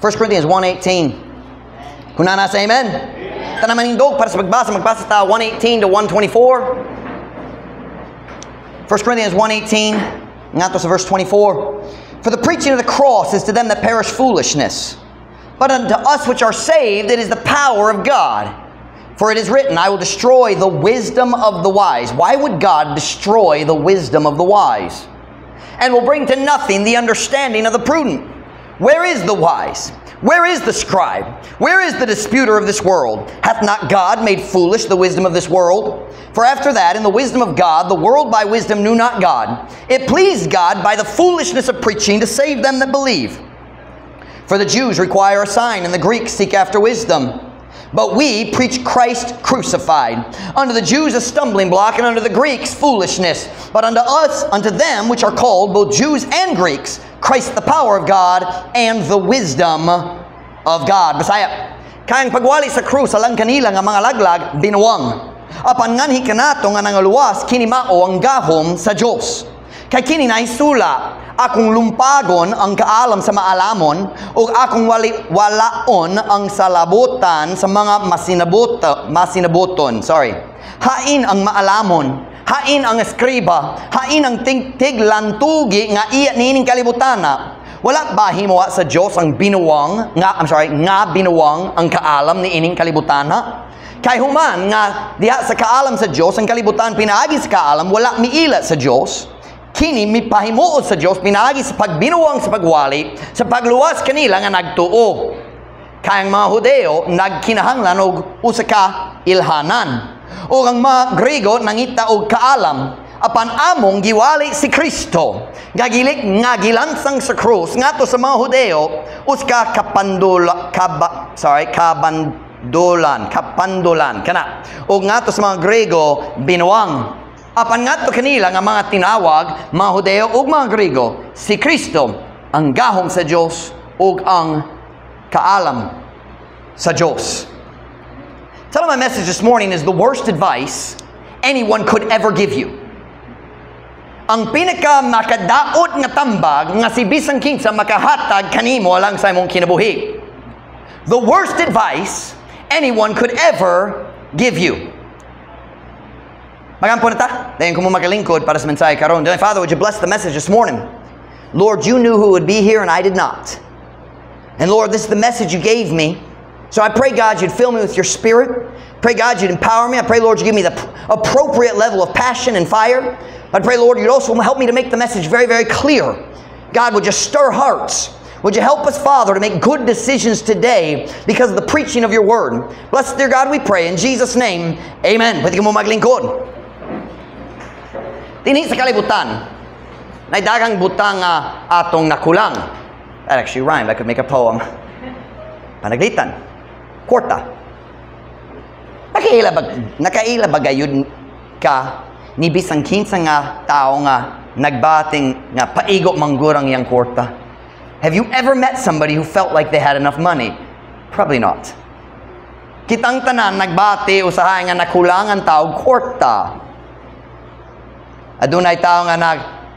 1 Corinthians 1:18. Kung nasa amen? Tanamanindog para sa magbasa tayo 1:18 to 1:24. 1 Corinthians 1:18, nga to sa verse 24. For the preaching of the cross is to them that perish foolishness, but unto us which are saved it is the power of God. For it is written, I will destroy the wisdom of the wise. Why would God destroy the wisdom of the wise? And will bring to nothing the understanding of the prudent. Where is the wise? Where is the scribe? Where is the disputer of this world? Hath not God made foolish the wisdom of this world? For after that, in the wisdom of God, the world by wisdom knew not God. It pleased God by the foolishness of preaching to save them that believe. For the Jews require a sign, and the Greeks seek after wisdom. But we preach Christ crucified. Unto the Jews a stumbling block, and unto the Greeks foolishness. But unto us, unto them which are called, both Jews and Greeks, Christ the power of God, and the wisdom of God. Bisaya, kayang pagwali sa krus alang kanila nga mga laglag, binuwang. Apan nganhi kanato nga nangaluwas, kinimao ang gahom sa Diyos. Kay kini naisula, akong lumpagon ang kaalam sa maalamon, o akong walaon ang salabutan sa mga masinabuton. Hain ang maalamon, hain ang eskriba, hain ang tiglantugi nga iya nining kalibutana. Wala ba himuwa sa Diyos ang binuwang, nga binuwang ang kaalam ni ining kalibutana? Kay human nga diha sa kaalam sa Diyos, ang kalibutan pinaagi sa kaalam, wala miila sa Diyos. Kini mipahimuot sa Diyos, pinaagi sa pagbinuwang sa pagwali, sa pagluwas kanila nga nagtuo. Kayang mga Hudeo, nagkinahanglan og usa ka ilhanan. O ang mga Grego, nangita og kaalam, apan among giwali si Kristo. Gagilik nga gilansang sa krus, nga to sa mga Hudeo, uska kapandulan, kana. O nga to sa mga Grego, binuwang. Apan nga to kanila nga mga tinawag, mga Hudeo ug mga Grego, si Kristo ang gahom sa Diyos ug ang kaalam sa Diyos. Tell my message this morning is the worst advice anyone could ever give you. Ang pinaka makadaot nga tambag nga si bisang kinsa makahatag kanimo alang sa imong kinabuhi. The worst advice anyone could ever give you. Magampo na ta. Dayon ko mo magalingkod para sa mensahe karon. Father, would you bless the message this morning? Lord, you knew who would be here and I did not. And Lord, this is the message you gave me. So I pray, God, you'd fill me with your spirit. Pray, God, you'd empower me. I pray, Lord, you give me the appropriate level of passion and fire. I pray, Lord, you'd also help me to make the message very, very clear. God, would you stir hearts? Would you help us, Father, to make good decisions today because of the preaching of your word? Blessed, dear God, we pray. In Jesus' name, amen. Pwede ka mo maglingkod. Dinhi sa kalibutan, na dagang butang atong nakulang. That actually rhymed. I could make a poem. Panaglitan. Kwarta. Nakaila ba gayud ka ni bisang kinsa nga tao nga nagbating nga paigo manggurang yang kwarta? Have you ever met somebody who felt like they had enough money? Probably not. Kitang tanan nagbati usahay nga nakulangan tao kwarta. Adunay tao nga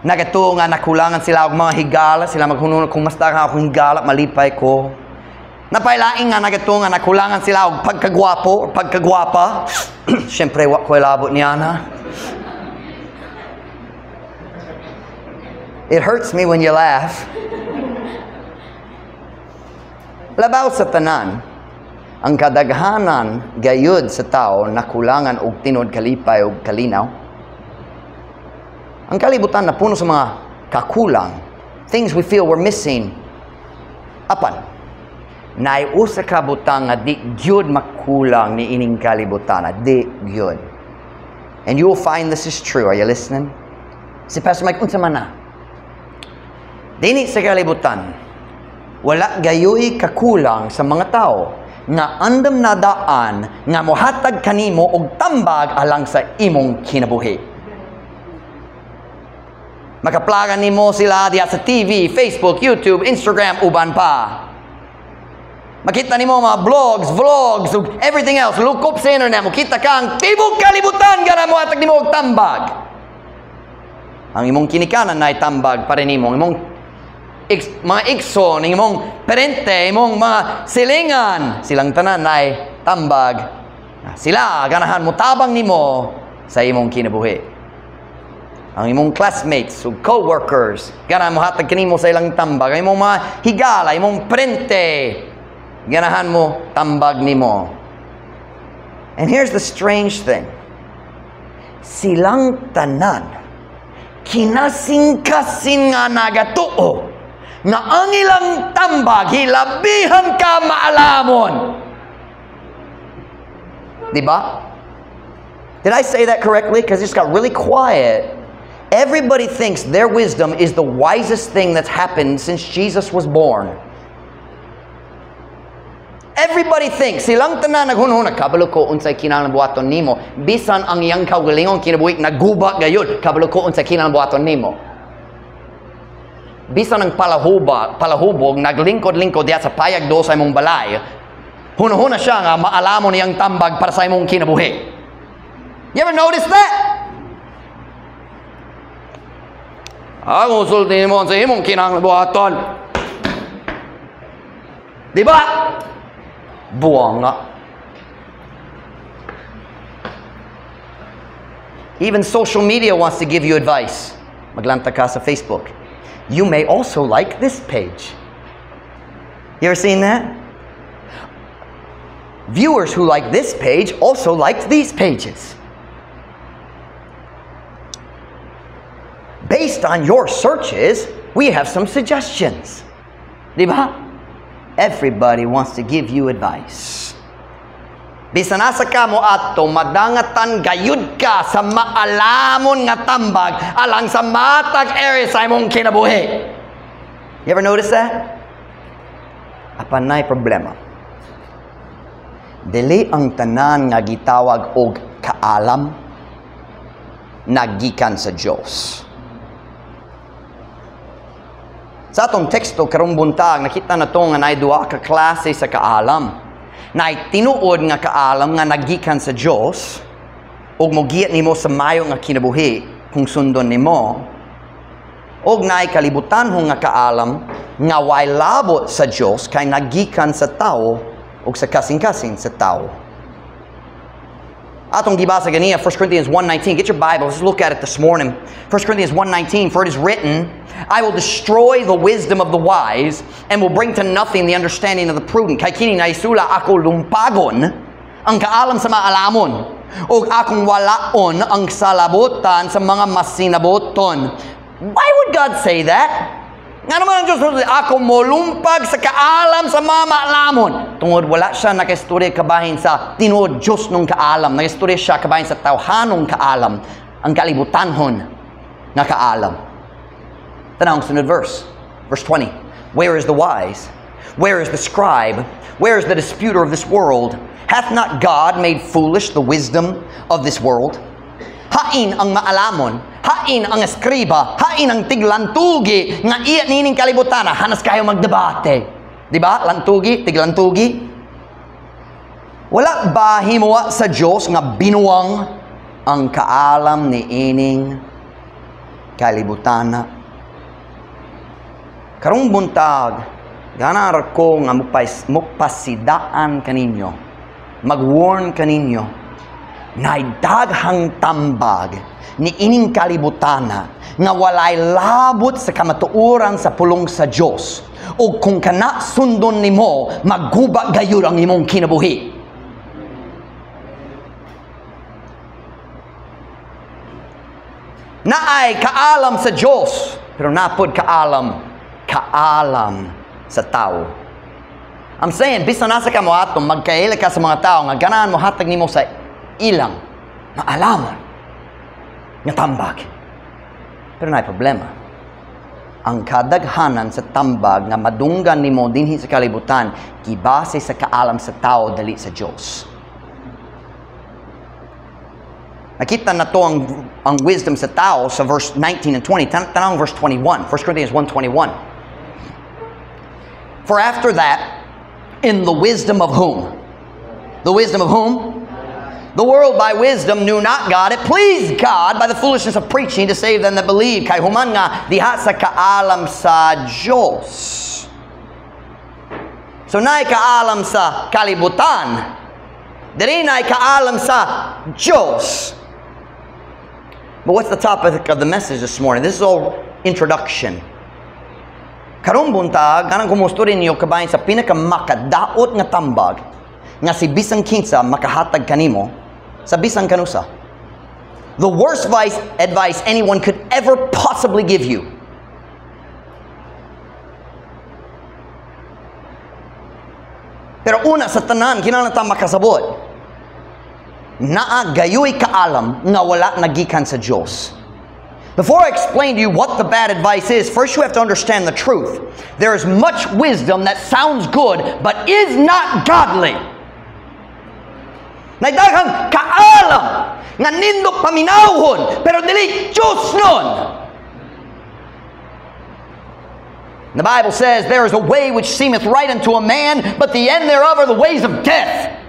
nagatuo nga nakulangan sila og mga higala, sila maghuno kung mas daghang ako higala malipay ko. Napailaing nga nagatuo nga nakulangan sila og pagkagwapo, pagkagwapa. Syempre wa ko labot niya na. It hurts me when you laugh. Labaw sa tanan, ang kadaghanan gayud sa tao nakulangan og tinod kalipay og kalinaw. Ang kalibutan na puno sa mga kakulang, things we feel we're missing. Apan, naiusa ka butang nga di gyud makulang ni ining kalibutan, di gyud. And you will find this is true. Are you listening? Si Pastor Mike, unsa man na? Dini sa kalibutan, wala gayoy kakulang sa mga tao nga andam na daan nga mohatag kanimo og tambag alang sa imong kinabuhi. Makaplagan nimo sila diya sa TV, Facebook, YouTube, Instagram, uban pa. Makita nimo mga vlogs, everything else. Look up sa internet, makita kang tibok kalibutan ka na mo atag nimo og tambag. Ang imong kinikanan na tambag pa rin nimo. Imong mga igsoon, imong parente, imong mga silingan, silang tanan ay tambag. Sila ganahan mo tabang nimo sa imong kinabuhi. Ang imong classmates ug co-workers ganahan mo hatag kanimo sa ilang tambag. Ang imong mga higala, imong parente, ganahan mo tambag nimo. And here's the strange thing. Silang tanan kinasing-kasing nga nagatuo nga ang ilang tambag hilabihan ka maalamon. Diba? Did I say that correctly? Because it just got really quiet. Everybody thinks their wisdom is the wisest thing that's happened since Jesus was born. Everybody thinks, silang tanan naghunhuna, kabalo ko unsay kinahanglan buhaton nimo. Bisan ang iyang kaugalingon kinabuhi naguba gayud, kabalo ko unsay kinahanglan buhaton nimo. Bisan ang palahubog naglingkod-lingkod diha sa payag do sa imong balay, hunahuna siya nga maalamon niyang tambag para sa imong kinabuhi. You ever notice that? Ang usulti mo sa imong kinahanglan buhaton. Diba? Buwang nga. Even social media wants to give you advice. Maglanta ka sa Facebook. You may also like this page. You ever seen that? Viewers who like this page also liked these pages. Based on your searches, we have some suggestions. Diba? Everybody wants to give you advice. Bisan asa ka mo ato, madangatan gayud ka sa maalamon nga tambag alang sa matag area sa imong kinabuhi. You ever notice that? Apanay problema. Dili ang tanan nga gitawag og kaalam nagikan sa Dios. Sa atong teksto karong buntag nakita na to nga naay duha ka klase sa kaalam. Naay tinuod nga kaalam nga nagikan sa Dios ug mogiat nimo sa mayo nga kinabuhi kung sundon nimo. Og naay kalibutanhong nga kaalam nga way labot sa Dios kay nagikan sa tao ug sa kasing-kasing sa tao. Atong gibasa ganiya 1 Corinthians 1:19. Get your Bible. Let's look at it this morning. 1 Corinthians 1:19. For it is written, I will destroy the wisdom of the wise and will bring to nothing the understanding of the prudent. Kay kini naisula ako lumpagon ang kaalam sa maalamon ug akong walaon ang salabutan sa mga masinaboton. Why would God say that? Nga naman ang Diyos, ako molumpag sa kaalam sa mga maalamon. Tungod wala siya nakaistorya kabahin sa tinuod Diyos nung kaalam. Nakaistorya siya kabahin sa tawhanong kaalam. Ang kalibutanhon nga kaalam. Tanawang sunod verse. Verse 20. Where is the wise? Where is the scribe? Where is the disputer of this world? Hath not God made foolish the wisdom of this world? Hain ang maalamon, hain ang eskriba, hain ang tiglantugi, nga iya nining kalibutana, hanas kayo magdebate. Diba? Lantugi, tiglantugi. Wala ba himuwa sa Diyos nga binuwang ang kaalam ni ining kalibutana? Karong buntag, ganar ko nga mupasidaan kaninyo, mag-warn kaninyo, naidaghang tambag ni ining kalibutana nga walay labot sa kamatuoran sa pulong sa Dios o kung kana sundon nimo magguba gayud ang imong kinabuhi. Naay kaalam sa Dios pero napod kaalam sa tao. I'm saying bisan nasa ka mo atom magkaila ka sa mga tao nga ganahan mo hatag nimo sa ilang maalamon nga tambag. Pero naay problema. Ang kadaghanan sa tambag nga madunggan nimo dinhi sa kalibutan gibase sa kaalam sa tao dali sa Dios. Nakita na to ang wisdom sa tao sa verse 19 and 20. Tanong verse 21. 1 Corinthians 1:21. For after that, in the wisdom of whom? The wisdom of whom? The world by wisdom knew not God. It pleased God by the foolishness of preaching to save them that believe. Kay human nga diha sa kaalam sa Diyos. So naay kaalam sa kalibutan. Diri naay kaalam sa Diyos. But what's the topic of the message this morning? This is all introduction. Karong buntag, kanang kumusturin niyo kabayan sa pinakamakadaot nga tambag nga si bisang kinsa makahatag kanimo sa bisang kanusa. The worst advice anyone could ever possibly give you. Pero una sa tanan, kinahanglan ta makasabot. Naa gayoy kaalam nga wala nagikan sa Diyos. Before I explain to you what the bad advice is, first you have to understand the truth. There is much wisdom that sounds good but is not godly. Nagdaghang kaalam nga nindot paminawhon pero dili Diyos nun. The Bible says there is a way which seemeth right unto a man, but the end thereof are the ways of death.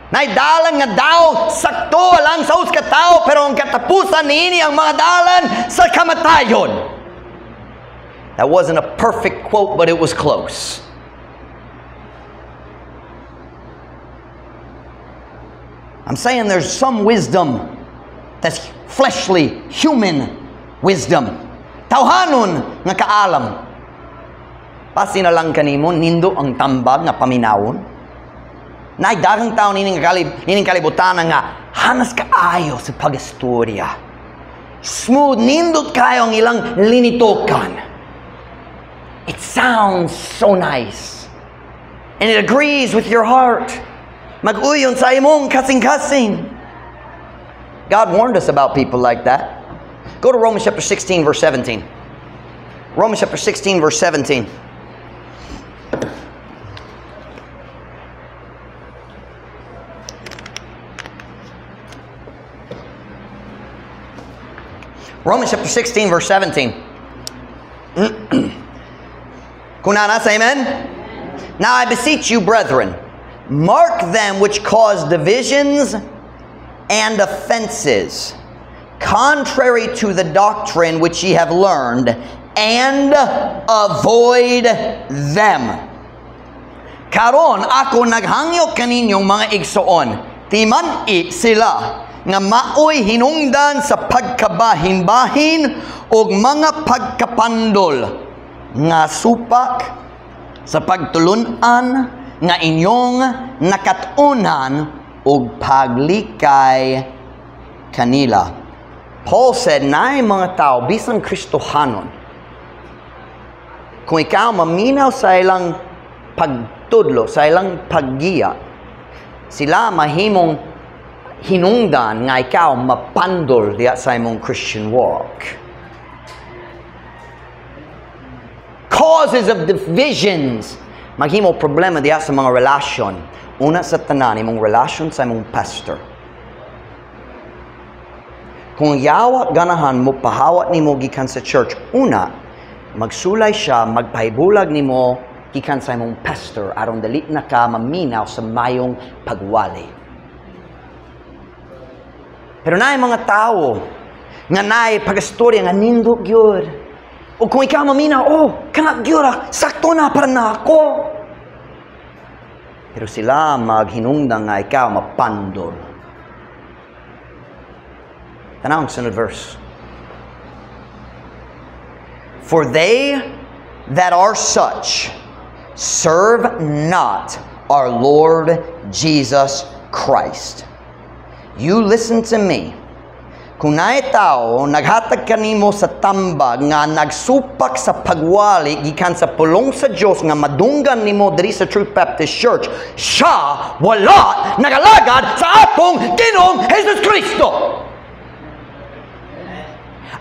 Naidalan nga daw sakto lang sa us katao pero ang katapusan niini ang mga dalan sa kamatayon. That wasn't a perfect quote, but it was close. I'm saying there's some wisdom that's fleshly, human wisdom. Tawhanon nga kaalam. Pasi na lang kanimo nindo ang tambag nga paminawon. Naidagang tao nining kalibutan nga hanas kaayo sa pag-istorya. Smooth, nindot kayo ang ilang linitokan. It sounds so nice. And it agrees with your heart. Mag-uyon sa imong kasing-kasing. God warned us about people like that. Go to Romans chapter 16, verse 17. Romans chapter 16, verse 17. Romans chapter 16, verse 17. Kunana, say amen? Now I beseech you, brethren, mark them which cause divisions and offenses, contrary to the doctrine which ye have learned, and avoid them. Karon ako naghangyo kaninyong mga igsoon, timan-i sila, nga maoy hinungdan sa pagkabahin-bahin o mga pagkapandol nga supak sa pagtulunan nga inyong nakatunan o paglikay kanila. Paul said, naay mga tao, bisang Kristohanon, kung ikaw maminaw sa ilang pagtudlo, sa ilang paggiya, sila mahimong hinungdan nga ikaw mapandol diya sa imong Christian walk. Causes of divisions, maghimo problema diya sa mga relasyon. Una sa tanan, imong relasyon sa imong pastor. Kung yawat ganahan mo pahawat nimo gikan sa church, una magsulay siya, magpahibulag nimo gikan sa imong pastor aron dali na ka maminaw sa mayong pagwali. Pero naay mga tao nga naay pag-istorya nga nindot gyud. O kung ikaw maminaw, kana gyud sakto na para na ako. Pero sila maghinungdan nga ikaw mapandol. Tanaw ang sunod verse. For they that are such serve not our Lord Jesus Christ. You listen to me. Kung naay tao, naghatag kanimo sa tambag nga nagsupak sa pagwali gikan sa pulong sa Dios nga madunggan nimo diri sa Truth Baptist Church, siya wala nagalagad sa atong Ginoong Jesus Kristo.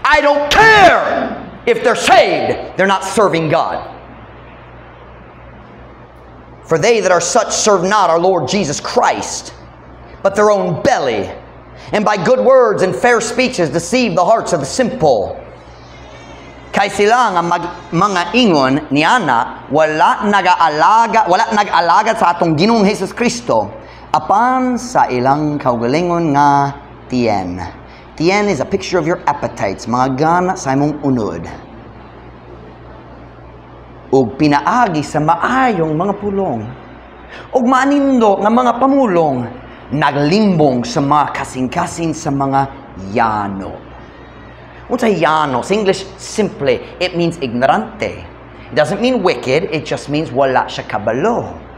I don't care if they're saved, they're not serving God. For they that are such serve not our Lord Jesus Christ, but their own belly, and by good words and fair speeches deceive the hearts of the simple. Kay sila nga mga ingon niana wala nag-alaga sa atong Ginoong Hesus Kristo apan sa ilang kaugalingon nga tiyan. Tiyan is a picture of your appetites, mga gana sa imong unod. Ug pinaagi sa maayong mga pulong. Ug manindo nga mga pamulong, naglimbong sa mga kasing-kasing sa mga yano. Unsay yano? Sa English, simply, it means ignorante. It doesn't mean wicked, it just means wala siya kabalo.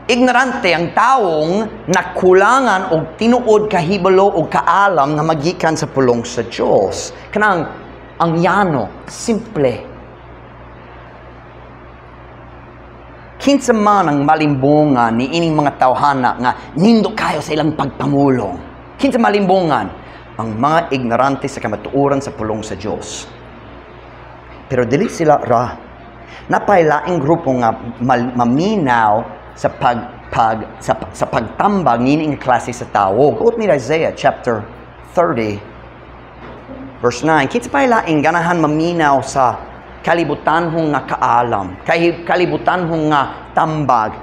Ignorante ang taong nakulangan o tinuod kahibalo o kaalam na magikan sa pulong sa Diyos. Kanang ang yano, simple. Kinsa man ang malimbungan ni ining mga tawhana nga nindo kayo sa ilang pagpamulong. Kinsa malimbungan? Ang mga ignorante sa kamatuoran sa pulong sa Diyos. Pero dili sila ra. Napailaing grupo nga maminaw sa pagtambag nining klase sa tao. Go with me to Isaiah chapter 30 verse 9. Kinsa pailaing ganahan maminaw sa kalibutanhong nga kaalam, kalibutanhong nga tambag.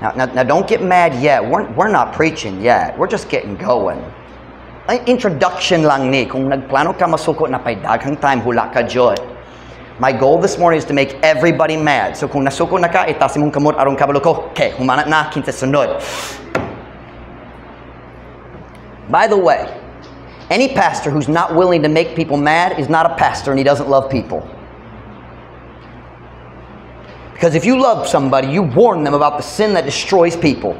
Now don't get mad yet. We're not preaching yet. We're just getting going. Introduction lang ni. Kung nagplano ka masuko na pay daghang time, hula ka jud. My goal this morning is to make everybody mad. So kung nasuko na ka, itas mong kamot arong kabalo ko. Okay, humana na, kinsa sunod. By the way, any pastor who's not willing to make people mad is not a pastor and he doesn't love people. Because if you love somebody, you warn them about the sin that destroys people.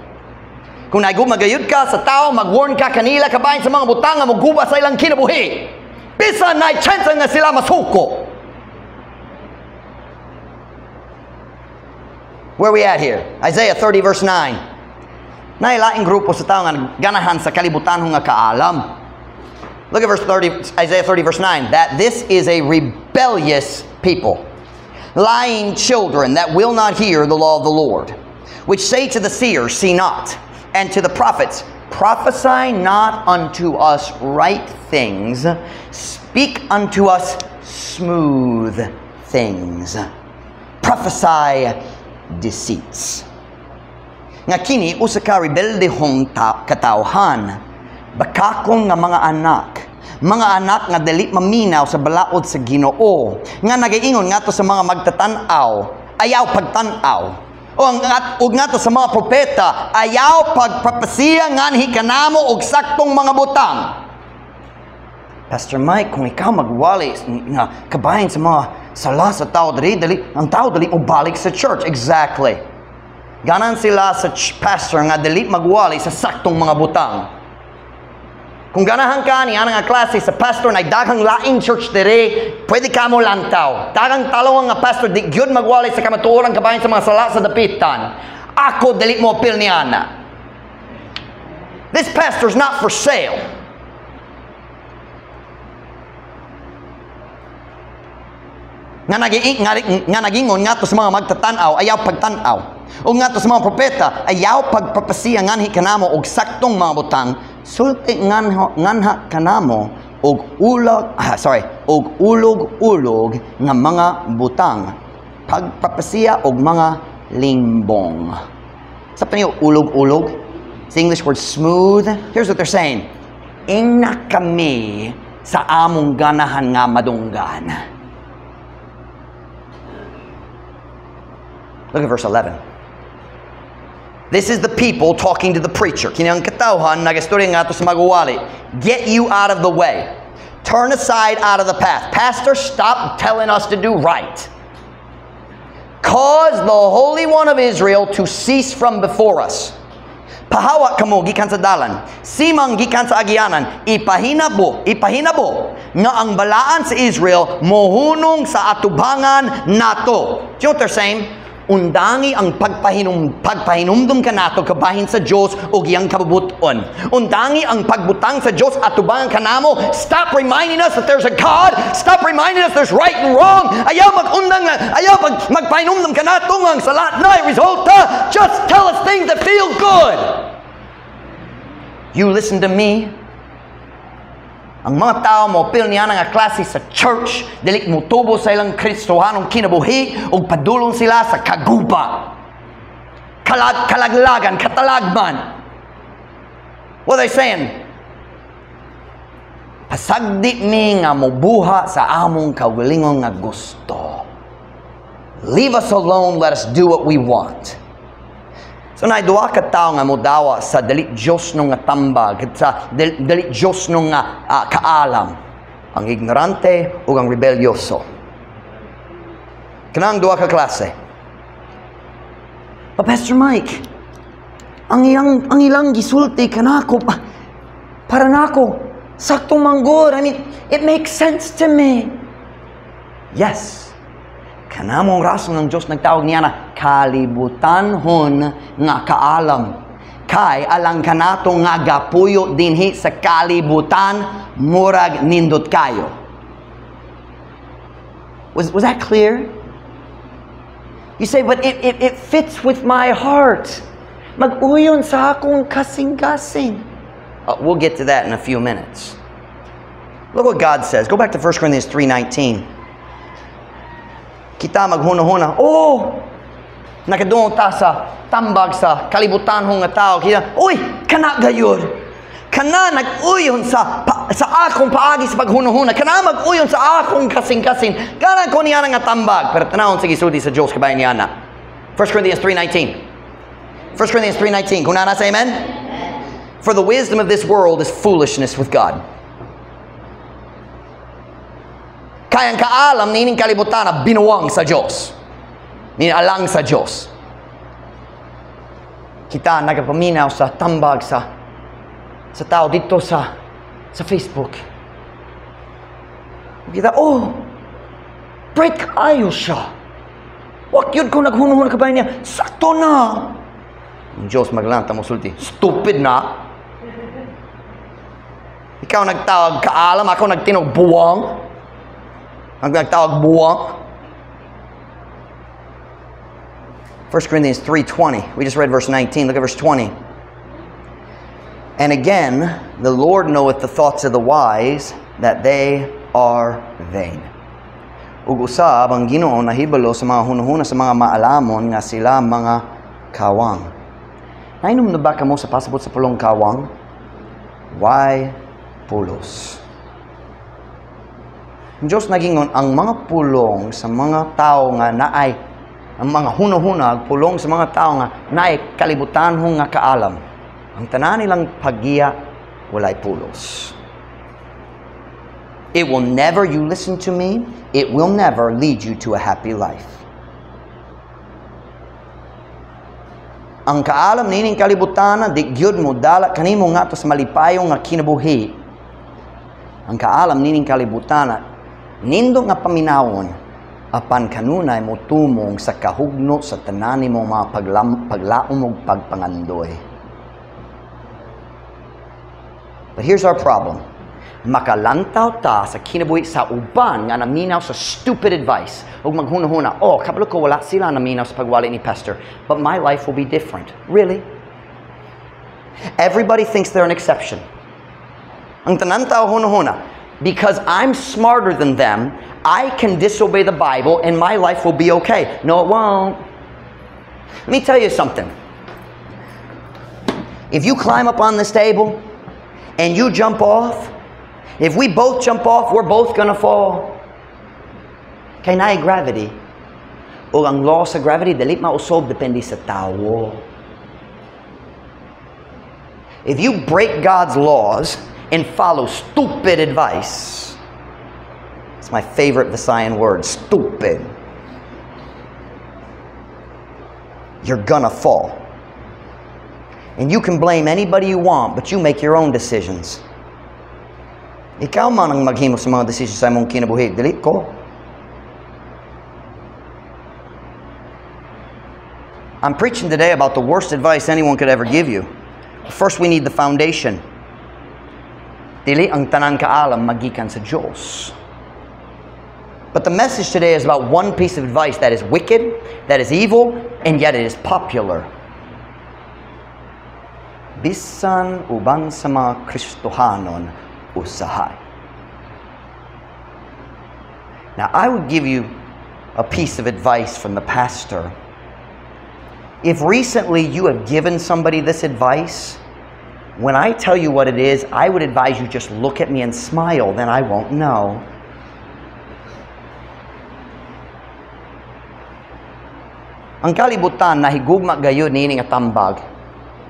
Kung magayud ka sa tao, mag-warn ka kanila, kabahin sa mga butang, maguba sa ilang kinabuhi. Bisa na chance nga sila masuko. Where are we at here? Isaiah 30 verse 9. Nailaing grupo sa tao nga ganahan sa kalibutanhong nga kaalam. Look at verse 30, Isaiah 30 verse 9. That this is a rebellious people, lying children that will not hear the law of the Lord, which say to the seers, see not, and to the prophets, prophesy not unto us right things, speak unto us smooth things. Prophesy deceits. Nga kini usa ka rebeldehong katawhan, bakakong nga mga anak nga dili maminaw sa balaod sa Ginoo, nga nagaingon ngadto sa mga magtatanaw, ayaw pagtanaw. O ngadto sa mga propeta, ayaw pagpapasiya nganhi kanamo og saktong mga butang. Pastor Mike, kung ikaw magwali nga kabahin sa mga sala sa tao dali, ang tao dali mo balik sa church. Exactly. Ganan sila sa pastor nga dali magwali sa saktong mga butang. Kung ganahan ka niya nga klase sa pastor na daghang laing church dire, pwede ka mo lantaw. Daghang talong nga pastor di gyud magwali sa kamatuoran kabahin sa mga sala sa dapitan. Ako dali mo apil ni ana. This pastor's not for sale. Nga nagingon nga to sa mga magtatanaw, ayaw pagtanaw. O nga to sa mga propeta, ayaw pagpapasiya nganhi kanamo og saktong mga butang, sulti nganha kanamo og ulog nga mga butang, pagpapasiya og mga limbong. Sa niyo ulog? Sa English word smooth. Here's what they're saying. Ingna kami sa among ganahan nga madunggan. Look at verse 11. This is the people talking to the preacher. Kinang katawhan nagastorya nga to sa magwali. Get you out of the way. Turn aside out of the path. Pastor, stop telling us to do right. Cause the Holy One of Israel to cease from before us. Pahawak kamo gikan sa dalan. Simang gikan sa agyanan. Ipahinabo nga ang balaan sa Israel mohunong sa atubangan nato. Do you know what they're saying? Undangi ang pagpahinumdum ka nato kabahin sa Diyos o giyang kabubuton. Undangi ang pagbutang sa Diyos at tubangan ka namo. Stop reminding us that there's a God. Stop reminding us there's right and wrong. Ayaw magpahinumdum ka nato ang salat na resulta. Just tell us things that feel good. You listen to me. Ang mga tao mo pil niya nga klase sa church, dili mo tubo sa ilang Kristohanong kinabuhi ug padulong sila sa kaguba. Kalaglagan, katalagman. What are they saying? Pasagdi mi nga mobuha sa among kaugalingon nga gusto. Leave us alone, let us do what we want. So na duha ka tao nga modawa sa dali Dios nung nga tambag, sa dali Dios nung nga kaalam, ang ignorante ug ang rebelyoso. Kanang duha ka klase. But Pastor Mike, ang ilang gisulti kanako para nako saktong manggod. I mean, it makes sense to me. Yes. Kanamong rason ng Diyos nagtawag niya na kalibutanhon nga kaalam. Kay alang kanato nga gapuyo dinhi sa kalibutan murag nindot kayo. Was that clear? You say, but it fits with my heart. Mag-uyon sa akong kasing-kasing. We'll get to that in a few minutes. Look what God says. Go back to 1 Corinthians 3:19. Kita maghuna-huna. Oh! Nakadungog ta sa tambag sa kalibutan hong nga tao. Kita, uy! Kana gayod! Kana nag-uyon sa akong paagi sa paghuna-huna. Kana mag-uyon sa akong kasing-kasing. Kana ko niya nga tambag. Pero tanawon sa gisulti sa Diyos kabayan niya na. 1 Corinthians 3:19. 1 Corinthians 3:19. Kung nana sa amen? For the wisdom of this world is foolishness with God. Kayang kaalam nining kalibutan na binuwang sa Diyos. Alang sa Diyos. Kita nagapaminaw sa tambag sa tao dito sa Facebook. Kita, oh, break kayo siya. Wag yun kung naghunuhun ka ba niya, sakto na. Ang Diyos maglanta mo sulti, stupid na. Ikaw nagtawag kaalam, ako nagtinog buwang. Ang nagtawag buwang. 1 Corinthians 3:20. We just read verse 19. Look at verse 20. And again, the Lord knoweth the thoughts of the wise, that they are vain. Ug usab ang Ginoo nahibalo sa mga hunuhuna sa mga maalamon nga sila mga kawang. Nainom na ba kamo sa pasabot sa pulong kawang? Why pulos? Ang Diyos nagingon ang mga pulong sa mga tao nga naay, ang mga hunahunag, pulong sa mga tao nga naay kalibutan hong nga kaalam. Ang tanan nilang paggiya, walay pulos. It will never, you listen to me, it will never lead you to a happy life. Ang kaalam nining kalibutan, di gyud mo dala kanimo nga to sa malipayong nga kinabuhi. Ang kaalam nining kalibutan, nindo nga paminawon apan kanunay mo tumong sa kahugno sa tanan nimo mga paglaom ug pagpangandoy. But here's our problem. Makalantaw ta sa kinabuhi sa uban nga naminaw sa stupid advice ug maghunahuna, oh, kabalo ko wala sila naminaw sa pagwali ni pastor, but my life will be different. Really? Everybody thinks they're an exception. Ang tanan tao hunahuna, because I'm smarter than them, I can disobey the Bible and my life will be okay. No, it won't. Let me tell you something. If you climb up on this table and you jump off, if we both jump off, we're both gonna fall. Kay naay gravity. O ang law sa gravity, dali mausob depende sa tao. If you break God's laws and follow stupid advice. It's my favorite Visayan word, stupid. You're gonna fall. And you can blame anybody you want, but you make your own decisions. Ikaw man ang maghimo sa mga decisions sa imong kinabuhi, dili ko. I'm preaching today about the worst advice anyone could ever give you. First, we need the foundation. Dili ang tanan kaalam magikan sa Diyos. But the message today is about one piece of advice that is wicked, that is evil, and yet it is popular. Bisan uban sa mga Kristohanon usahay. Now, I would give you a piece of advice from the pastor. If recently you have given somebody this advice, when I tell you what it is, I would advise you just look at me and smile, then I won't know. Ang kalibutan nahigugma gayud niini nga tambag.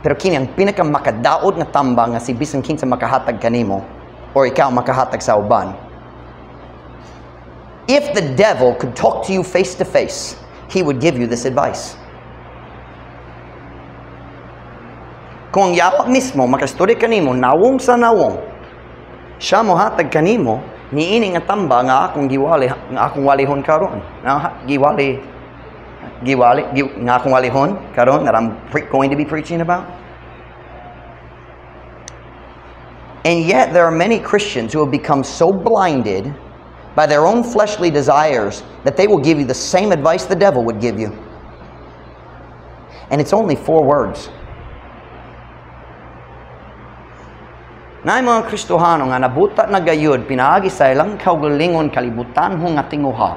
Pero kini ang pinakamakadaot nga tambag nga si bisan kinsa makahatag kanimo or ikaw makahatag sa uban. If the devil could talk to you face to face, he would give you this advice. Kung yawa mismo makastudya kanimo nawong sa nawong, siya mo hatag kanimo niini nga tamba nga akong giwali nga akong walihon karon. Giwali nga akong walihon karon that I'm going to be preaching about. And yet there are many Christians who have become so blinded by their own fleshly desires that they will give you the same advice the devil would give you. And it's only 4 words. Naay mga Kristohano nga nabuta na gayud pinaagi sa ilang kaugalingon kalibutan hong nga tinguha.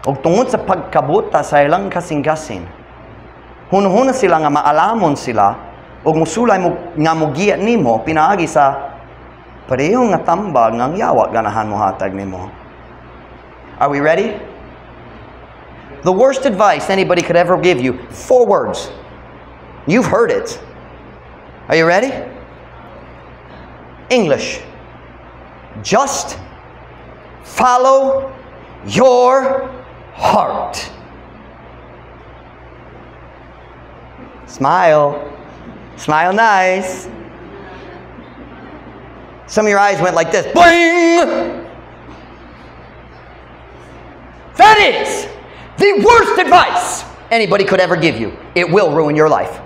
Og tungod sa pagkabuta sa ilang kasing-kasing, hunahuna sila nga maalamon sila og musulay mo nga mugiya nimo pinaagi sa pareho nga tambag nga yawa ganahan mo hatag nimo. Are we ready? The worst advice anybody could ever give you, 4 words. You've heard it. Are you ready? English. Just follow your heart. Smile. Smile nice. Some of your eyes went like this. Boing! That is the worst advice anybody could ever give you. It will ruin your life.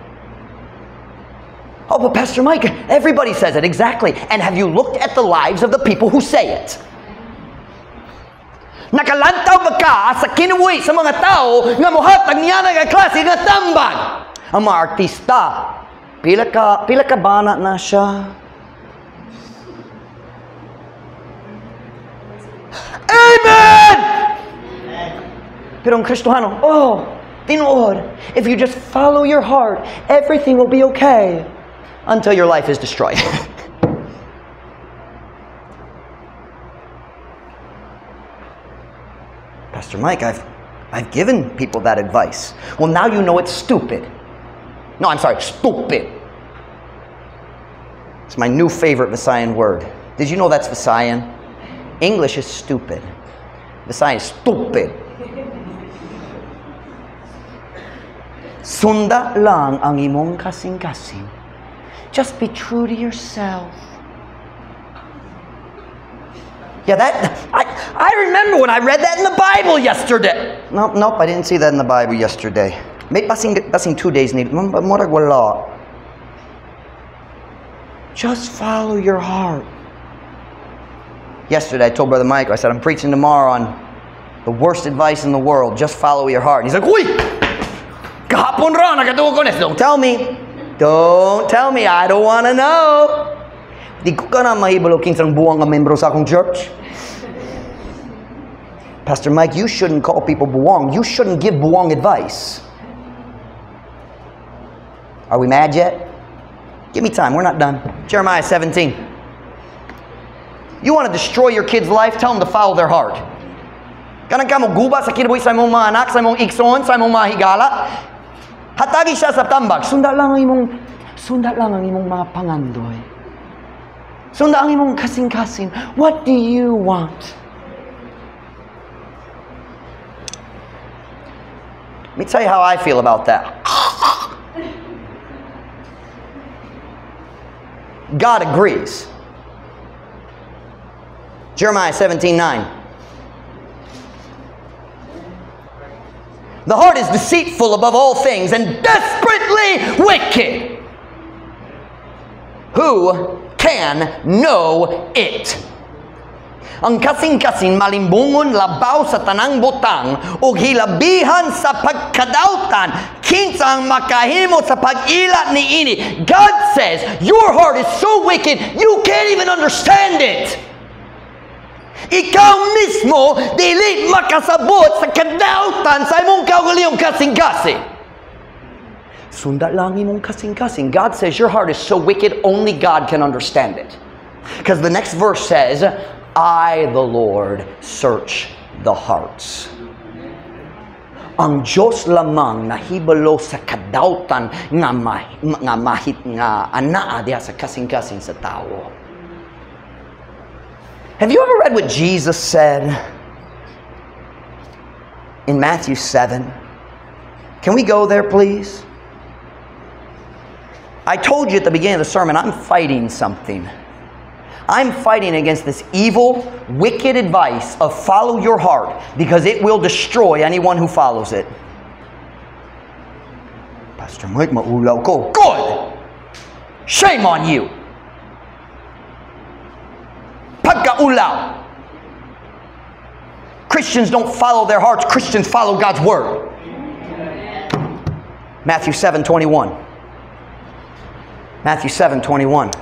Oh, but Pastor Mike, everybody says it. Exactly. And have you looked at the lives of the people who say it? Nakalantaw ba ka sa kinuwi sa mga tao nga mohatag niya nga klase nga tambag? Ang mga artista, pila ka bana na siya. Amen! Pero ang Kristohano, tinuod, if you just follow your heart, everything will be okay. Until your life is destroyed. Pastor Mike, I've given people that advice. Well, now you know it's stupid. No, I'm sorry, stupid. It's my new favorite Visayan word. Did you know that's Visayan? English is stupid. Visayan is stupid. Sunda lang ang imong kasing-kasing. Just be true to yourself. Yeah, I remember when I read that in the Bible yesterday. Nope, I didn't see that in the Bible yesterday. May basing 2 days need. Murag wala. Just follow your heart. Yesterday I told Brother Mike, I said, I'm preaching tomorrow on the worst advice in the world. Just follow your heart. And he's like, uy! Kahapon ra, nagatuwa ko nes. Don't tell me. Don't tell me. I don't want to know. Di ko ka na mahibalo kinsang buwang nga membro sa akong church. Pastor Mike, you shouldn't call people buwang. You shouldn't give buwang advice. Are we mad yet? Give me time. We're not done. Jeremiah 17. You want to destroy your kid's life? Tell them to follow their heart. Kanang ka mo guba sa kinabuhi sa imong mga anak, sa imong igsoon, sa imong mga higala. Hatagi siya sa tambag. Sunda lang ang imong mga pangandoy. Sunda ang imong kasing-kasing. What do you want? Let me tell you how I feel about that. God agrees. Jeremiah 17:9. The heart is deceitful above all things and desperately wicked. Who can know it? Ang kasing-kasing malimbungon labaw sa tanang butang ug hilabihan sa pagkadautan kinsa ang makahimo sa pag-ila niini. God says your heart is so wicked you can't even understand it. Ikaw mismo dili makasabot sa kadautan sa imong kaugalingong kasing-kasing. Sunda lang imong kasing-kasing. God says your heart is so wicked, only God can understand it. Because the next verse says, I, the Lord, search the hearts. Ang Diyos lamang nahibalo sa kadautan nga anaa diha sa kasing-kasing sa tao. Have you ever read what Jesus said in Matthew 7? Can we go there, please? I told you at the beginning of the sermon, I'm fighting something. I'm fighting against this evil, wicked advice of follow your heart, because it will destroy anyone who follows it. Pastor Mike, maulaw ko. Good! Shame on you! Pagkaulaw! Christians don't follow their hearts. Christians follow God's Word. Matthew 7:21. Matthew 7:21.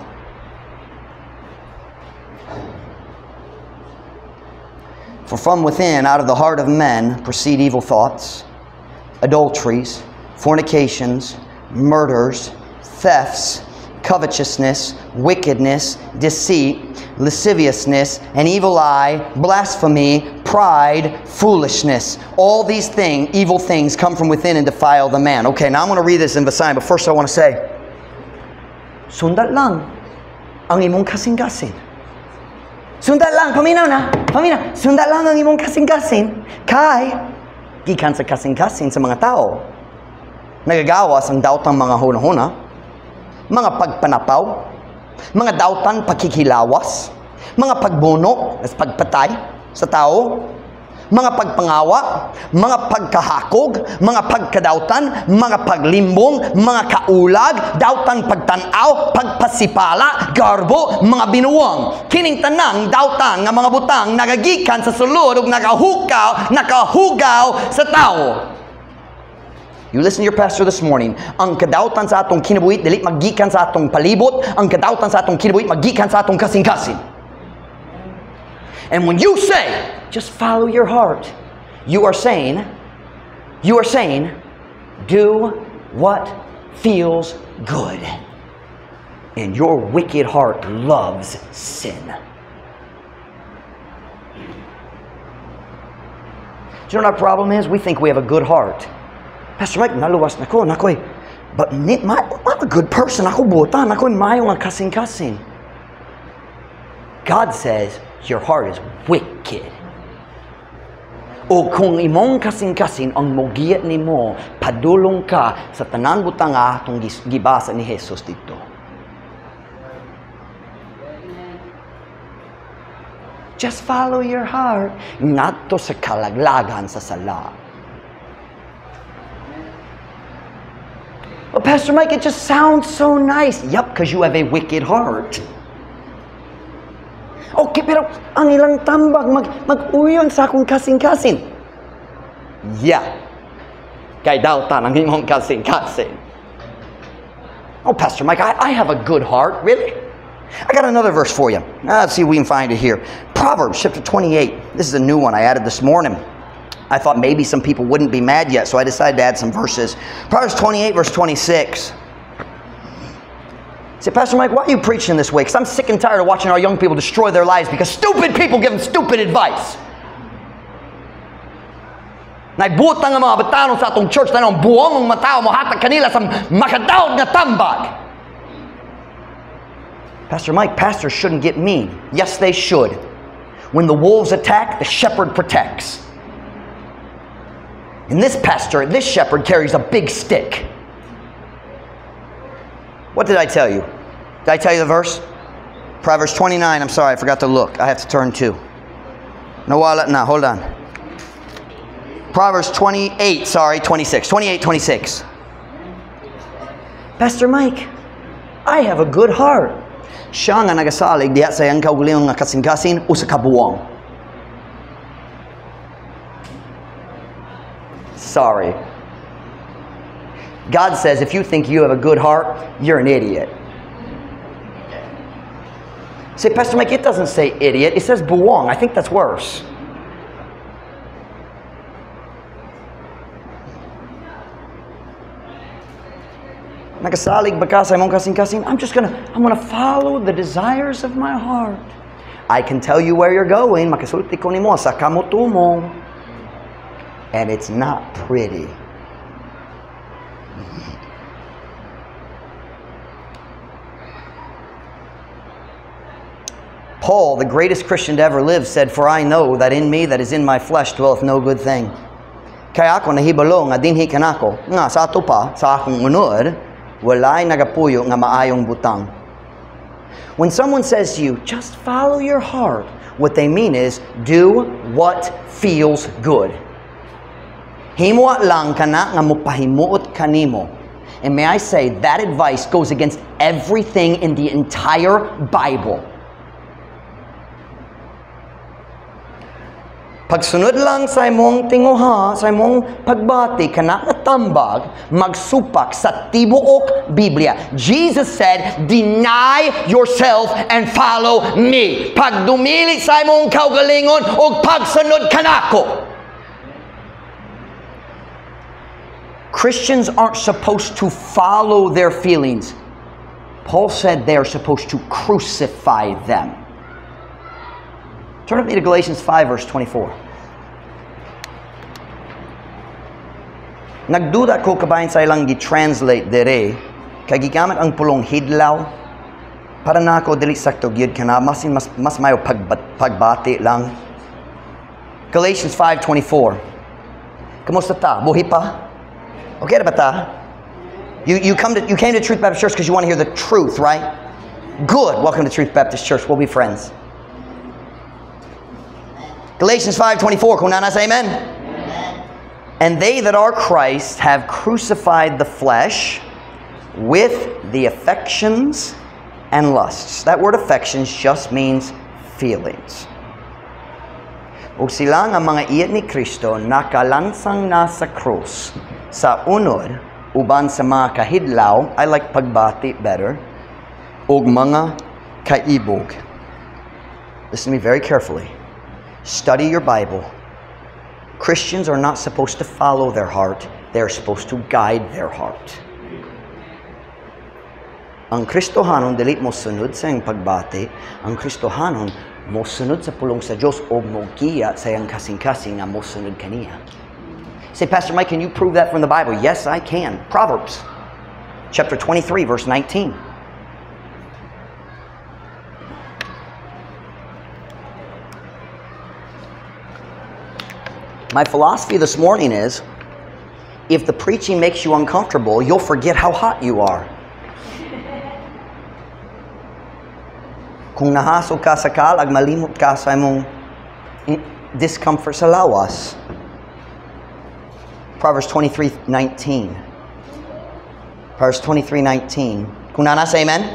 For from within, out of the heart of men, proceed evil thoughts, adulteries, fornications, murders, thefts, covetousness, wickedness, deceit, lasciviousness, an evil eye, blasphemy, pride, foolishness. All these things, evil things, come from within and defile the man. Okay, now I'm going to read this in Visayan, but first I want to say, sundat lang ang imong kasing-kasing. Sundat lang, paminaw na, paminaw. Sundat lang ang imong kasing-kasing. Kay, gikan sa kasing-kasing sa mga tao. Nagagawas ang dautang mga huna-huna, mga pagpanapaw, mga dautan pagkikilawas, mga pagbuno, pagpatay sa tao, mga pagpangawa, mga pagkahakog, mga pagkadautan, mga paglimbong, mga kaulag, dautan pagtanaw, pagpasipala, garbo, mga binuwang. Kining tanang dautan nga mga butang nagagikan sa sulod ug nakahugaw sa tao. You listen to your pastor this morning. Ang kadautan sa atong kinabuhi dili maggikan sa atong palibot, ang kadautan sa atong kinabuhi maggikan sa atong kasing-kasing. And when you say, just follow your heart, you are saying, do what feels good. And your wicked heart loves sin. Do you know what our problem is? We think we have a good heart. Pastor Mike, naluwas na ko, but I'm a good person. Ako buta, ako'y mayo nga kasing-kasing. God says, your heart is wicked. O kung imong kasing-kasing ang mugiyat nimo, padulong ka sa tanan butang atong gibasa ni Jesus dito. Just follow your heart, ngadto sa kalaglagan sa sala. Well, Pastor Mike, it just sounds so nice. Yup, because you have a wicked heart. Okay, pero ang ilang tambag mag-uyon sa akong kasing-kasing. Yeah. Kay dautan ang imong kasing-kasing. Oh, Pastor Mike, I have a good heart. Really? I got another verse for you. Let's see if we can find it here. Proverbs chapter 28. This is a new one I added this morning. I thought maybe some people wouldn't be mad yet, so I decided to add some verses. Proverbs 28, verse 26. Say, Pastor Mike, why are you preaching this way? Because I'm sick and tired of watching our young people destroy their lives because stupid people give them stupid advice. Naibutang ang mga batanon sa atong church na ang buwang ng matao mo hatag kanila sa makadaog na tambag. Pastor Mike, pastors shouldn't get mean. Yes, they should. When the wolves attack, the shepherd protects. And this shepherd carries a big stick. What did I tell you? Did I tell you the verse? Proverbs 29. I'm sorry, I forgot to look. I have to turn to. No, hold on. Proverbs 28. Sorry, 26. 28, 26. Pastor Mike, I have a good heart. Siya nga nagasalig diha sa iyang kaugalingong nga kasing-kasing usa ka buwang. Sorry. God says if you think you have a good heart, you're an idiot. Say, Pastor Mike, it doesn't say idiot. It says buwang. I think that's worse. Nagasalig ba ka sa imong kasing-kasing? I'm gonna follow the desires of my heart. I can tell you where you're going. Makasulti ko nimo sa kamuto mo. And it's not pretty. Paul, the greatest Christian to ever live, said, "For I know that in me, that is in my flesh, dwelleth no good thing." Kaya ako nahibalo nga dinhi kanako, nga sa ato pa, sa akong unod, walay nagapuyo nga maayong butang. When someone says to you, just follow your heart, what they mean is, do what feels good. Himwa lang kana nga mupahimuot kanimo. And may I say, that advice goes against everything in the entire Bible. Pagsunod lang sa imong tinguha, sa imong pagbati, kana nga tambag, magsupak sa tibuok Biblia. Jesus said, deny yourself and follow me. Pagdumili sa imong kaugalingon o pagsunod kanako. Christians aren't supposed to follow their feelings. Paul said they are supposed to crucify them. Turn with me to Galatians 5, verse 24. Nagduda ko kabayan sa ilang gi-translate dere, kagigamit ang pulong hidlaw, para na ako dili sakto gyud kana, mas mayo pagbati lang. Galatians 5:24. Kamusta ta? Buhi pa? Okay na ba ta? You came to Truth Baptist Church because you want to hear the truth, right? Good. Welcome to Truth Baptist Church. We'll be friends. Galatians 5:24. Kung nana say amen. And they that are Christ have crucified the flesh with the affections and lusts. That word affections just means feelings. Ug sila nga mga iyat ni Kristo nakalansang na sa krus sa unod uban sa mga kahidlaw, I like pagbati better, ug mga kaibog. Listen to me very carefully. Study your Bible. Christians are not supposed to follow their heart. They're supposed to guide their heart. Ang Kristohanon dili mo sunod sa iyang pagbati. Ang Kristohanon mo sunod sa pulong sa Diyos o mo giya sa iyang kasing-kasing nga mo sunod kaniya. Say, Pastor Mike, can you prove that from the Bible? Yes, I can. Proverbs chapter 23, verse 19. My philosophy this morning is, if the preaching makes you uncomfortable, you'll forget how hot you are. Kung nahasog ka sa kalag, malimot ka sa imong discomfort sa lawas. Proverbs 23:19. Proverbs 23:19. Kung nana say amen?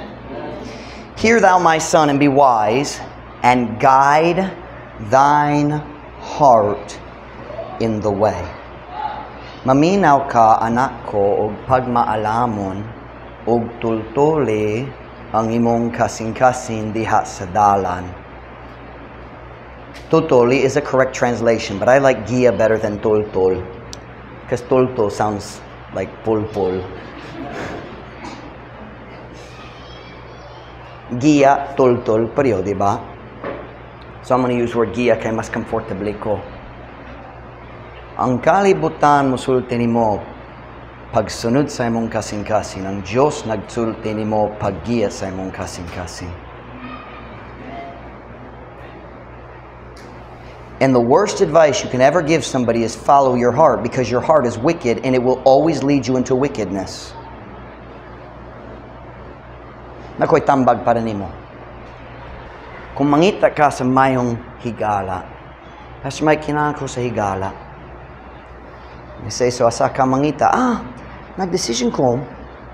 Hear thou my son and be wise, and guide thine heart in the way. Maminaw ka, anak ko, og pagmaalamon, og tultuli ang imong kasing-kasing diha sa dalan. Tutuli is a correct translation, but I like giya better than tultul. Because tultul sounds like pulpul. Giya, tultul, pareho, di ba? So I'm going to use word giya kay mas comfortable ko. Ang kalibutan musulti nimo pagsunod sa imong kasing-kasing. Ang Diyos nagsulti nimo paggiya sa imong kasing-kasing. And the worst advice you can ever give somebody is follow your heart, because your heart is wicked and it will always lead you into wickedness. Nakoy tambag para nimo. Kung mangita ka sa mayong higala, Pastor Mike, kinahanglan ko sa higala. You say, so asa ka mangita, nag-decision ko,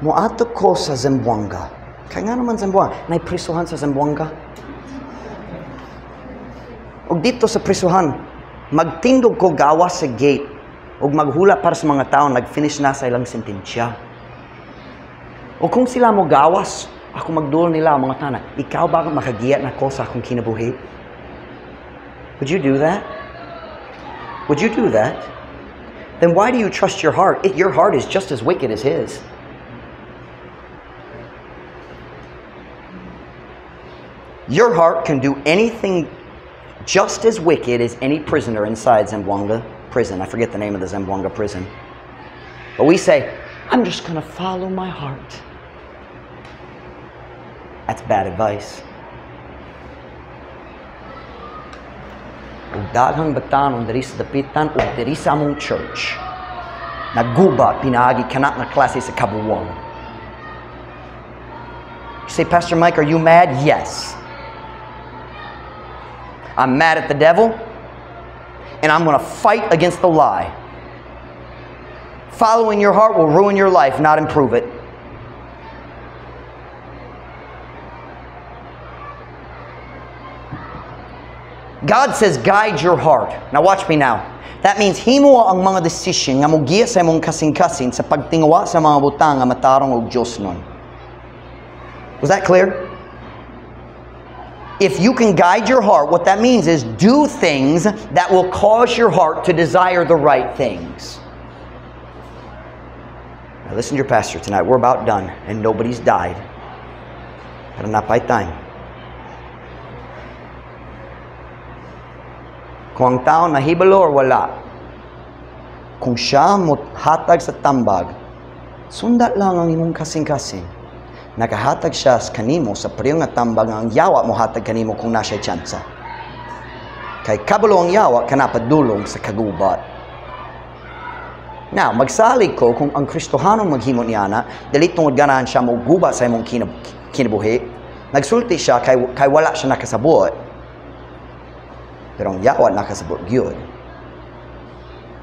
muato ko sa Zamboanga. Kaya nga naman Zamboanga, naiprisuhan sa Zamboanga. Og dito sa prisuhan, magtindog ko gawas sa gate, og maghula para sa mga tao, nag-finish na sa ilang sentensya. O kung sila mo gawas, Ako magdul nila mga tanan. Ikaw ba makagiyat na ko sa akong kinabuhi? Would you do that? Would you do that? Then why do you trust your heart? Your heart is just as wicked as his. Your heart can do anything just as wicked as any prisoner inside Zamboanga prison. I forget the name of the Zamboanga prison. But we say, I'm just going to follow my heart. That's bad advice. Ug daghang batanon diri sa dapitan ug diri sa among church nagguba pinaagi kana nga klase sa kabuwang. You say, Pastor Mike, are you mad? Yes. I'm mad at the devil, and I'm going to fight against the lie. Following your heart will ruin your life, not improve it. God says, guide your heart. Now watch me now. That means himo ang mga decision nga mogiya sa imong kasing-kasing sa pagtingawa sa mga butang nga matarong og Dios nun. Was that clear? If you can guide your heart, what that means is do things that will cause your heart to desire the right things. Now listen to your pastor tonight. We're about done and nobody's died. Pero napay time. Kung ang tao nahibalo or wala, kung siya hatag sa tambag, sundat lang ang imong kasing-kasing. Nakahatag siya kanimo sa priyo nga tambag nga ang yawa mo hatag kanimo kung nasa'y tsansa. Kay kabalo ang yawa, kanapadulong sa kagubat. Now, magsalig ko kung ang Kristohanong maghimo niya na, dali tungod ganahan siya mo guba sa imong kinabuhi, nagsulti siya kay wala siya nakasabot. Pero ang yawa nakasabot gyud.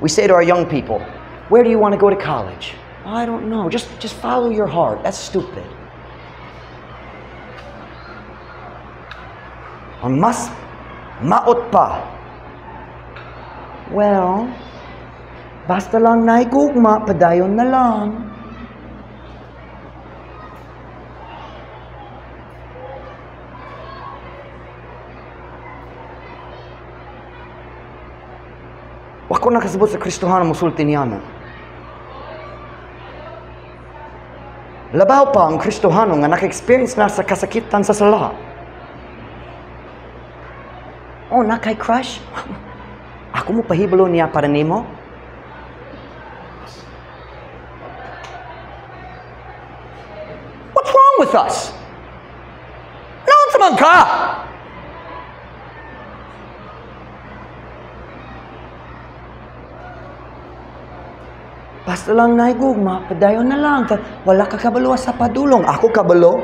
We say to our young people, where do you want to go to college? I don't know. Just follow your heart. That's stupid. Ang mas maot pa. Well, basta lang naigugma, padayon na lang. Wako nakasabot sa Kristohan ang musulti niya na. Labaw pa ang Kristohano nga naka-experience na sa kasakitan sa sala. Oh, nakay crush? Ako mo pahibalo niya para nimo? What's wrong with us? Naon sa man ka? Basta lang naigugma, padayon na lang. Wala ka kabalo sa padulong. Ako kabalo.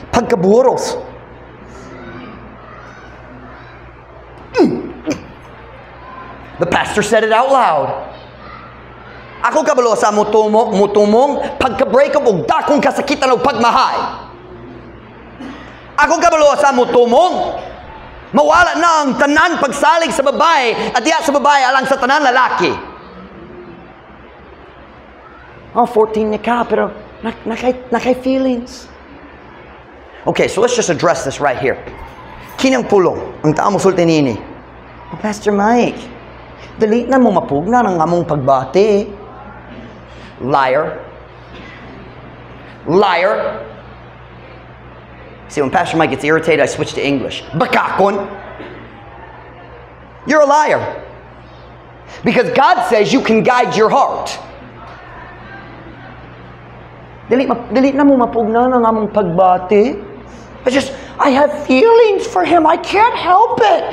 Pagkaburos. The pastor said it out loud. Ako kabalo sa mutumong pagka-break up og dakong kasakitan og pagmahay. Ako kabalo sa mutumong mawala na ang tanan pagsalig sa babae at diya sa babae alang sa tanan lalaki. Oh, 14 na ka, pero nakay feelings. Okay, so let's just address this right here. Kinang pulong, ang tao mo sulti nini. Oh, Pastor Mike, dali na mo mapugna ng among pagbati. Liar. Liar. See, when Pastor Mike gets irritated, I switch to English. Bakakon. You're a liar. Because God says you can guide your heart. Dili na mo mapugna ng among pagbati. I have feelings for him. I can't help it.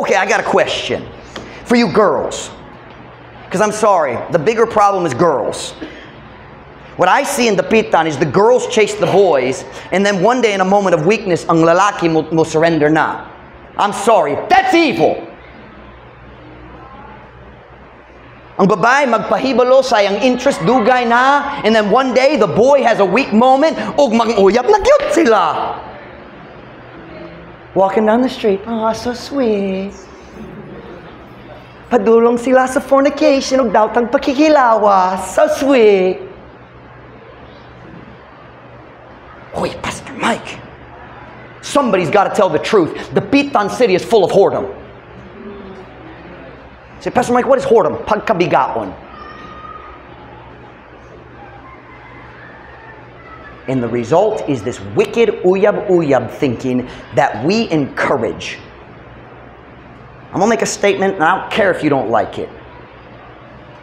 Okay, I got a question for you girls. Because I'm sorry, the bigger problem is girls. What I see in Dapitan is the girls chase the boys, and then one day in a moment of weakness, ang lalaki mo surrender na. I'm sorry, that's evil. Ang babae magpahibalo sa iyang interest dugay na, and then one day the boy has a weak moment ug mag-uyab na gyud sila. Walking down the street, oh, so sweet. Padulong sila sa fornication ug daotang pakikilawas, so sweet. somebody's got to tell the truth. The Pitan city is full of whoredom. Say, Pastor Mike, what is whoredom? Pagkabigaon. And the result is this wicked uyab-uyab thinking that we encourage. I'm going to make a statement, and I don't care if you don't like it.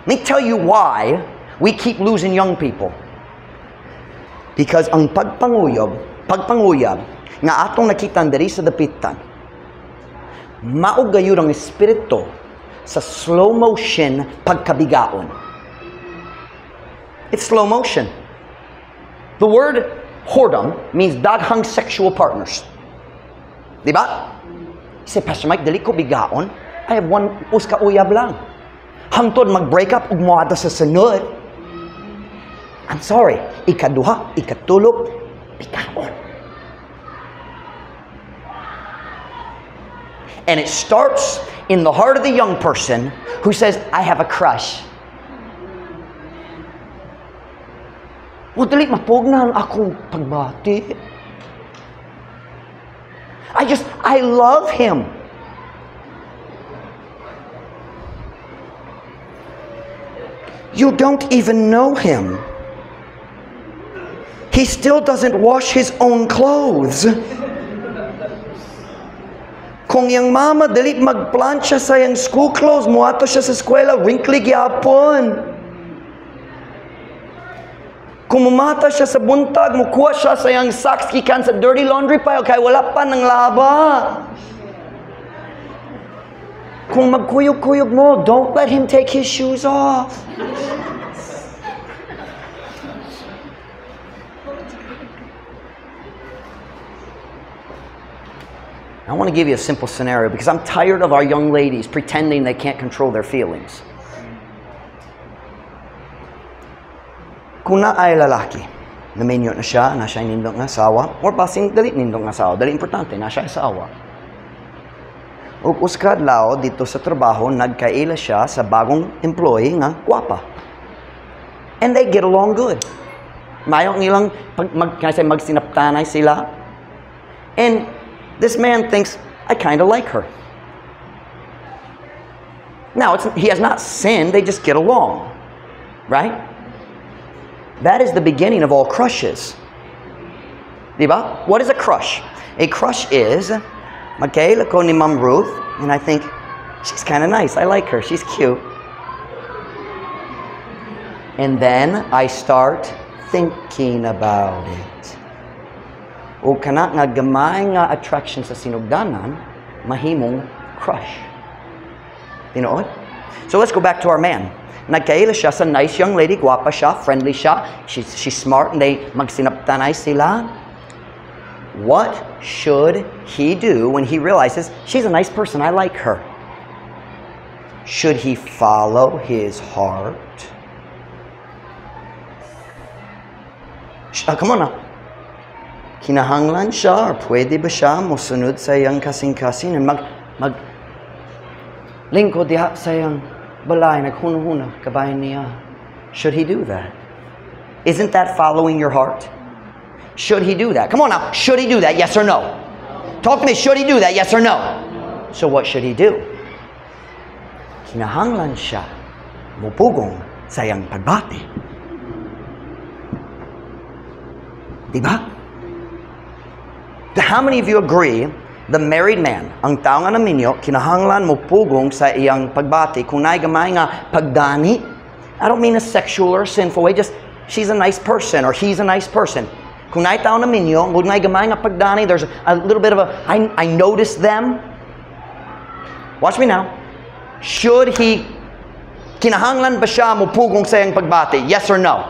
Let me tell you why we keep losing young people. Because ang pagpanguyab nga atong nakita diri sa dapitan, mao gayud ang espiritu sa slow motion pagkabigaon. It's slow motion. The word whoredom means daghang sexual partners. Diba? You say, Pastor Mike, dali ko bigaon. I have one uska uyab lang. Hangtod mag-break up ug moadto sa sunod. I'm sorry. Ikaduha, ikatulo, bigaon. And it starts in the heart of the young person who says, I have a crush. O dali mapugna ang akong pagbati. I love him. You don't even know him. He still doesn't wash his own clothes. Kung yung mama dali magplancha sa yung school clothes, muato siya sa eskwela, wrinkly gyapon. Kung mumata siya sa buntag, mukuha siya sa yung socks gikan sa dirty laundry pile, kaya wala pa ng laba. Kung magkuyog-kuyog mo, don't let him take his shoes off. I want to give you a simple scenario because I'm tired of our young ladies pretending they can't control their feelings. Kung na ay lalaki, naminyo na siya, na siya nindong asawa, or basing dali nindong asawa, dali importante, na siya asawa. Ug uskad lao dito sa trabaho, nagkaila siya sa bagong employee nga gwapa. And they get along good. Mayong nilang magsinaptanay sila. And this man thinks, I kind of like her. Now, he has not sinned, they just get along. Right? That is the beginning of all crushes. Diba? What is a crush? A crush is, magkaila ko ni Ma'am Ruth, and I think, she's kind of nice, I like her, she's cute. And then, I start thinking about it. O kana nga gamay nga attraction sa sinugdanan, mahimong crush. You know what? So let's go back to our man. Nagkaila siya sa nice young lady, guwapa siya, friendly siya, she's smart, and they magsinaptanay sila. What should he do when he realizes, she's a nice person, I like her? Should he follow his heart? Come on now. Kinahanglan siya, or pwede ba siya musunod sa iyang kasing-kasing, and lingkod diha sa iyang balay, naghuna-huna, kabayan niya. Should he do that? Isn't that following your heart? Should he do that? Come on now. Should he do that? Yes or no? Talk to me. Should he do that? Yes or no? So what should he do? Kinahanglan siya mupugong sa iyang pagbati. Diba? How many of you agree the married man, ang tao nga naminyo, kinahanglan mo pugong sa iyang pagbati. Kung naigamay nga pagdani, I don't mean a sexual or sinful way, just she's a nice person or he's a nice person. Kung nai tao naminyo, kung naigamay nga pagdani, there's a little bit of a, I notice them. Watch me now. Should he, kinahanglan ba siya mo pugong sa iyang pagbati? Yes or no?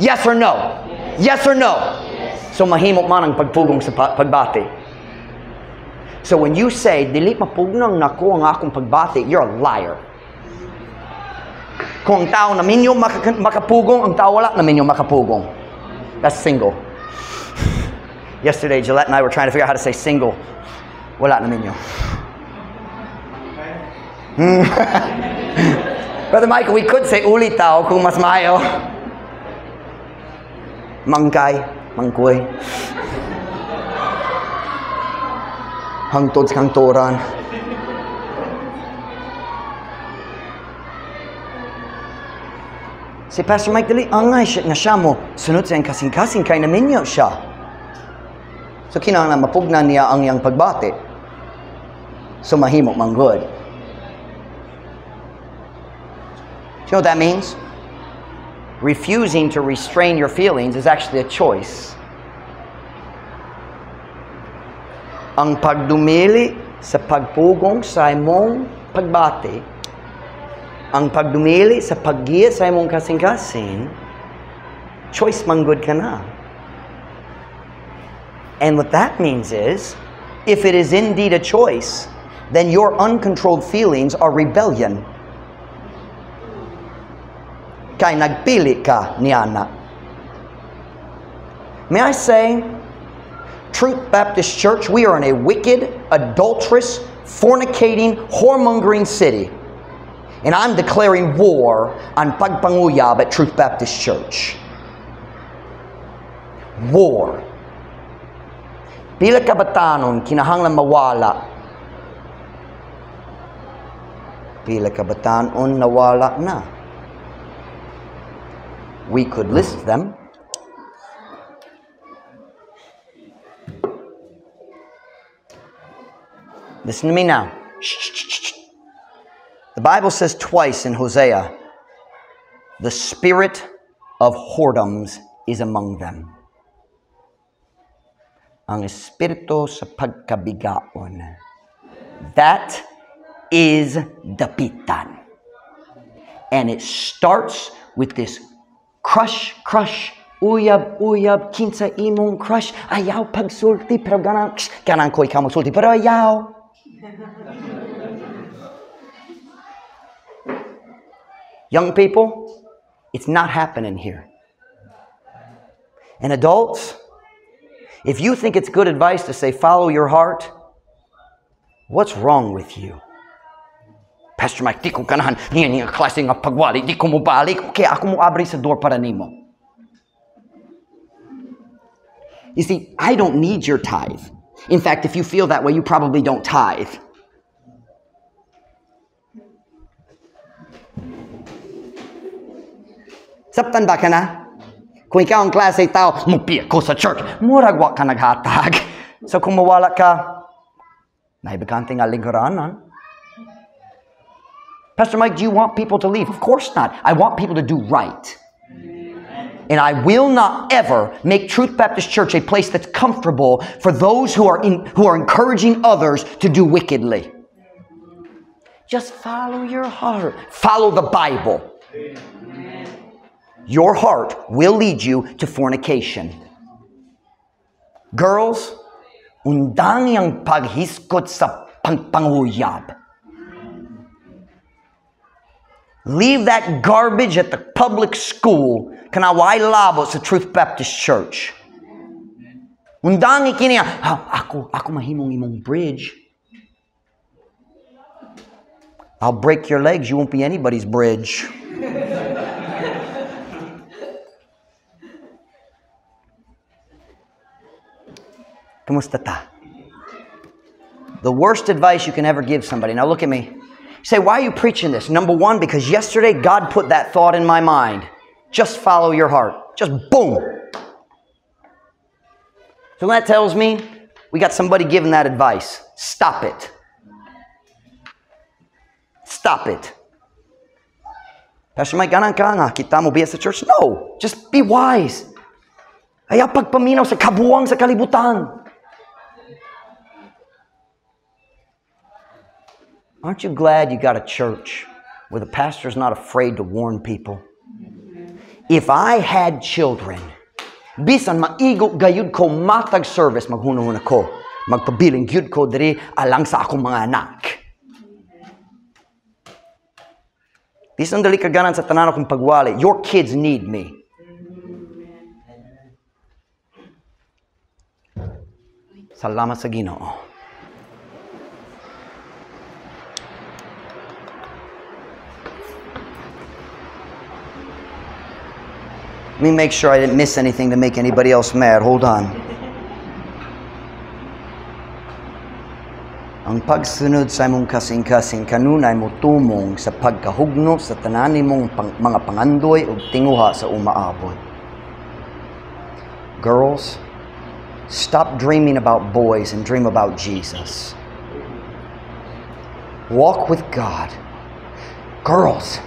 Yes or no? Yes or no? So mahimok man ang pagpugong sa pagbati. So when you say, dili mapugnang nako ang akong pagbati, you're a liar. Kung ang tao naminyo makapugong, ang tao wala naminyo makapugong. That's single. Yesterday, Gillette and I were trying to figure out how to say single. Wala naminyo. Brother Michael, we could say ulitaw kung mas maayo. Mangkay, mangkoy. Hangtod sa kangtoran. Si Pastor Mike dali, angay siya nga siya mo. Sunod sa kasing-kasing kay namin niyo siya. So kinahanglan mapugnan niya ang iyang pagbati. So mahimo man good. Do you know what that means? Refusing to restrain your feelings is actually a choice. Ang pagdumili sa pagpugong sa imong pagbati, ang pagdumili sa paggiya sa imong kasing-kasing, choice man good ka na. And what that means is, if it is indeed a choice, then your uncontrolled feelings are rebellion. Kay nagpili ka niyana. May I say, Truth Baptist Church, we are in a wicked, adulterous, fornicating, whoremongering city. And I'm declaring war on pagpanguyab at Truth Baptist Church. War. Pila ka batanon kinahanglan mawala. Pila ka batanon nawala na. We could list them. Listen to me now. The Bible says twice in Hosea, the spirit of whoredoms is among them. Ang espiritu sa pagkabigaon. That is dapitan. And it starts with this crush, uyab, kinsa imong crush, ayaw pagsulti, pero ganang ko ikaw magsulti, pero ayaw. Young people, it's not happening here. And adults, if you think it's good advice to say follow your heart, what's wrong with you? Pastor Mike, di ko ganahan niya klase nga pagwali, di ko mo balik, okay, ako mo abri sa door para nimo. You see, I don't need your tithe. In fact, if you feel that way, you probably don't tithe. Saptan ba ka na? Kung ikaw ang klase tao, mupiya ko sa church, murag wa ka naghatag. So kung mawala ka, naibigante nga lingkuranan. Pastor Mike, do you want people to leave? Of course not. I want people to do right. And I will not ever make Truth Baptist Church a place that's comfortable for those who are encouraging others to do wickedly. Just follow your heart. Follow the Bible. Your heart will lead you to fornication. Girls, undang yang paghiskot sa pangpanguyab. Leave that garbage at the public school. Kanaway labo sa Truth Baptist Church. Undang ikini ako mahimong imong bridge. I'll break your legs. You won't be anybody's bridge. Kamusta ta? The worst advice you can ever give somebody. Now look at me. You say, why are you preaching this? Number one, because yesterday God put that thought in my mind. Just follow your heart. Just boom. So that tells me we got somebody giving that advice. Stop it. Stop it. Pastor Mike, ganang ka nga, kita mo biya sa church? No. Just be wise. Ayaw pagpaminaw sa kabuwang sa kalibutan. Aren't you glad you got a church where the pastor's not afraid to warn people? If I had children, bisan maigo gayud ko matag service, maghunahuna ko, magpabiling gyud ko diri alang sa akong mga anak. Bisan dali kaganan sa tanan akong pagwali, your kids need me. Salamat sa Ginoo. Let me make sure I didn't miss anything to make anybody else mad. Hold on. Ang pagsunod sa imong kasing-kasing kanunay mo tumong sa pagkahugno sa tanan nimong mga pangandoy ug tinguha sa umaabot. Girls, stop dreaming about boys and dream about Jesus. Walk with God. Girls,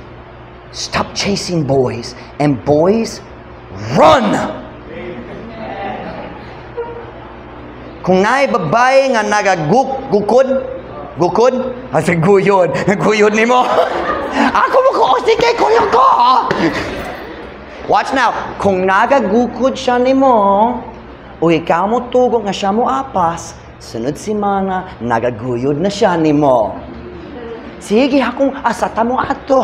stop chasing boys, and boys, run! Kung naay babae nga nagagukod, asa guyod ni mo. Ako mo ko, sige, kuyod ko. Watch now, kung nagagukod siya ni mo, o ikaw mo tugo nga siya mo apas, sunod si mana, nagaguyod na siya ni mo. Sige, akong asata mo ato,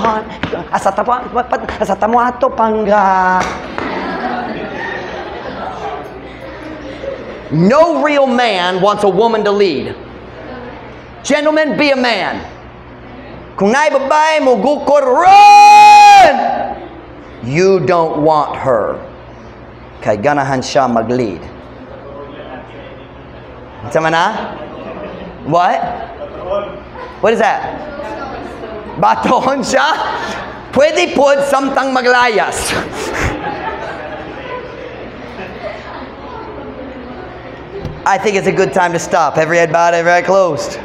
asata mo ato, pangga. No real man wants a woman to lead. Gentlemen, be a man. Kung naay babae mo gukod, run! You don't want her. Kay ganahan siya mag-lead. Sama na? What? What is that? Baton siya? Pwede po samtang maglayas. I think it's a good time to stop. Every head bowed, every eye closed.